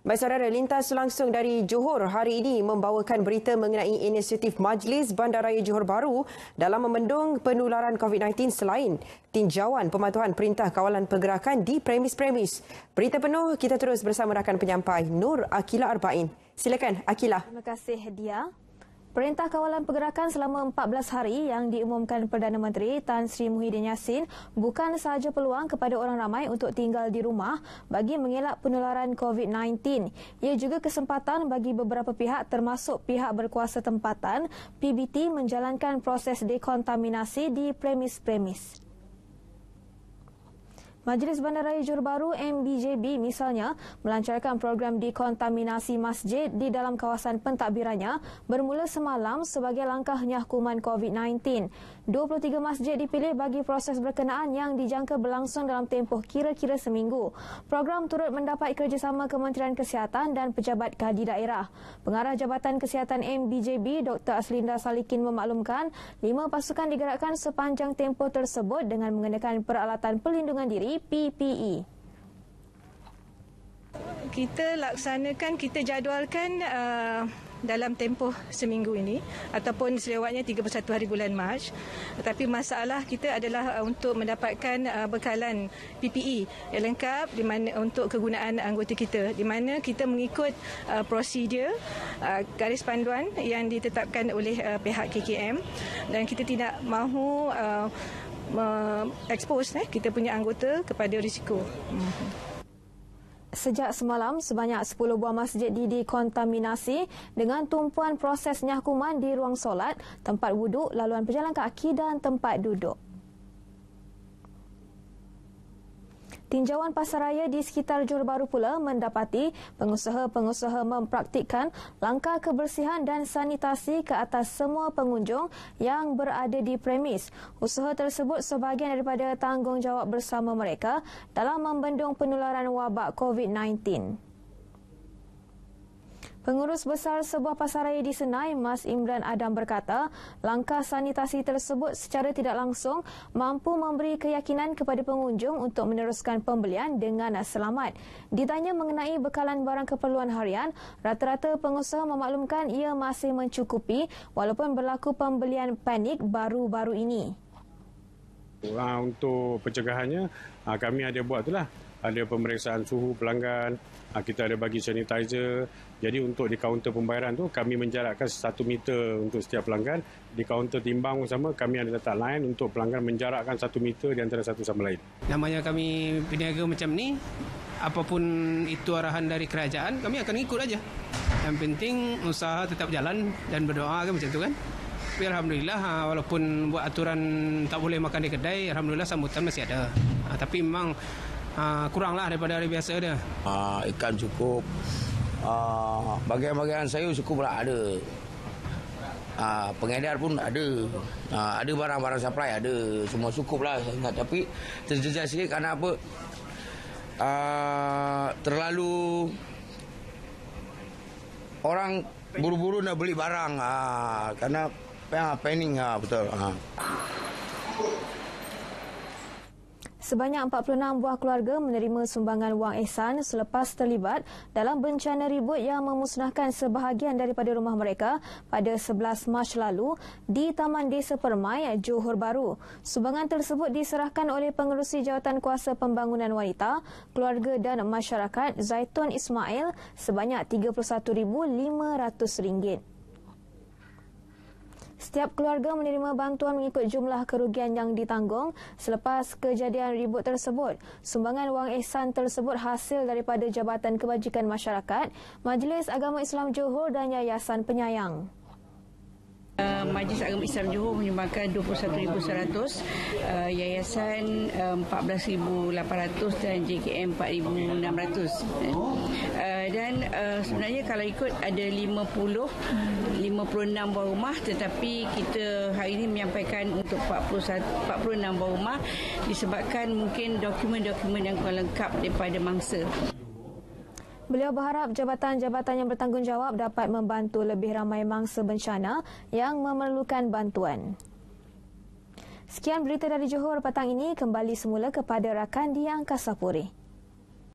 Baik saudara, lintas langsung dari Johor hari ini membawakan berita mengenai inisiatif Majlis Bandaraya Johor Bahru dalam membendung penularan COVID-19 selain tinjauan pematuhan Perintah Kawalan Pergerakan di premis-premis. Berita penuh kita terus bersama rakan penyampai Nur Akila Arba'in. Silakan Akila. Terima kasih Dia. Perintah Kawalan Pergerakan selama 14 hari yang diumumkan Perdana Menteri Tan Sri Muhyiddin Yassin bukan sahaja peluang kepada orang ramai untuk tinggal di rumah bagi mengelak penularan COVID-19. Ia juga kesempatan bagi beberapa pihak termasuk pihak berkuasa tempatan PBT menjalankan proses dekontaminasi di premis-premis. Majlis Bandaraya Johor Bahru MBJB misalnya melancarkan program dekontaminasi masjid di dalam kawasan pentadbirannya bermula semalam sebagai langkahnya hukuman COVID-19. 23 masjid dipilih bagi proses berkenaan yang dijangka berlangsung dalam tempoh kira-kira seminggu. Program turut mendapat kerjasama Kementerian Kesihatan dan pejabat kadi daerah. Pengarah Jabatan Kesihatan MBJB Dr. Aslinda Salikin memaklumkan 5 pasukan digerakkan sepanjang tempoh tersebut dengan mengenakan peralatan pelindungan diri PPE. Kita jadualkan dalam tempoh seminggu ini ataupun selewatnya 31 hari bulan Mac. Tetapi masalah kita adalah untuk mendapatkan bekalan PPE yang lengkap di mana untuk kegunaan anggota kita, di mana kita mengikut prosedur garis panduan yang ditetapkan oleh pihak KKM dan kita tidak mahu expose kita punya anggota kepada risiko. Sejak semalam, sebanyak 10 buah masjid dikontaminasi dengan tumpuan proses nyakuman di ruang solat, tempat wuduk, laluan pejalan kaki dan tempat duduk. Tinjauan pasaraya di sekitar Johor Bahru pula mendapati pengusaha-pengusaha mempraktikkan langkah kebersihan dan sanitasi ke atas semua pengunjung yang berada di premis. Usaha tersebut sebahagian daripada tanggungjawab bersama mereka dalam membendung penularan wabak COVID-19. Pengurus besar sebuah pasaraya di Senai, Mas Imran Adam berkata, langkah sanitasi tersebut secara tidak langsung mampu memberi keyakinan kepada pengunjung untuk meneruskan pembelian dengan selamat. Ditanya mengenai bekalan barang keperluan harian, rata-rata pengusaha memaklumkan ia masih mencukupi walaupun berlaku pembelian panik baru-baru ini. Untuk pencegahannya, kami ada buat itulah. Ada pemeriksaan suhu pelanggan, kita ada bagi sanitizer. Jadi untuk di kaunter pembayaran tu kami menjarakkan 1 meter untuk setiap pelanggan. Di kaunter timbang sama kami ada letak line untuk pelanggan menjarakkan 1 meter di antara satu sama lain. Namanya kami peniaga macam ni, apapun itu arahan dari kerajaan, kami akan ikut aja. Yang penting usaha tetap jalan dan berdoa kan macam tu kan. Tapi alhamdulillah walaupun buat aturan tak boleh makan di kedai, alhamdulillah sambutan masih ada. Tapi memang kuranglah daripada hari biasa dia. Ikan cukup, bagian-bagian sayur cukup lah ada. Pengedar pun ada. Ada barang-barang supply ada. Semua cukup lah. Tapi terjejak sikit kerana apa? Terlalu orang buru-buru nak beli barang. Kerana panik betul. Sebanyak 46 buah keluarga menerima sumbangan wang ihsan selepas terlibat dalam bencana ribut yang memusnahkan sebahagian daripada rumah mereka pada 11 Mac lalu di Taman Desa Permai, Johor Bahru. Sumbangan tersebut diserahkan oleh Pengerusi Jawatan Kuasa Pembangunan Wanita, Keluarga dan Masyarakat Zaitun Ismail sebanyak RM31,500. Setiap keluarga menerima bantuan mengikut jumlah kerugian yang ditanggung selepas kejadian ribut tersebut. Sumbangan wang ihsan tersebut hasil daripada Jabatan Kebajikan Masyarakat, Majlis Agama Islam Johor dan Yayasan Penyayang. Majlis Agama Islam Johor menyumbangkan 21,100, Yayasan 14,800 dan JKM 4,600. Dan sebenarnya kalau ikut ada 56 buah rumah, tetapi kita hari ini menyampaikan untuk 46 buah rumah disebabkan mungkin dokumen-dokumen yang kurang lengkap daripada mangsa. Beliau berharap jabatan-jabatan yang bertanggungjawab dapat membantu lebih ramai mangsa bencana yang memerlukan bantuan. Sekian berita dari Johor petang ini, kembali semula kepada rakan di Angkasa Puri.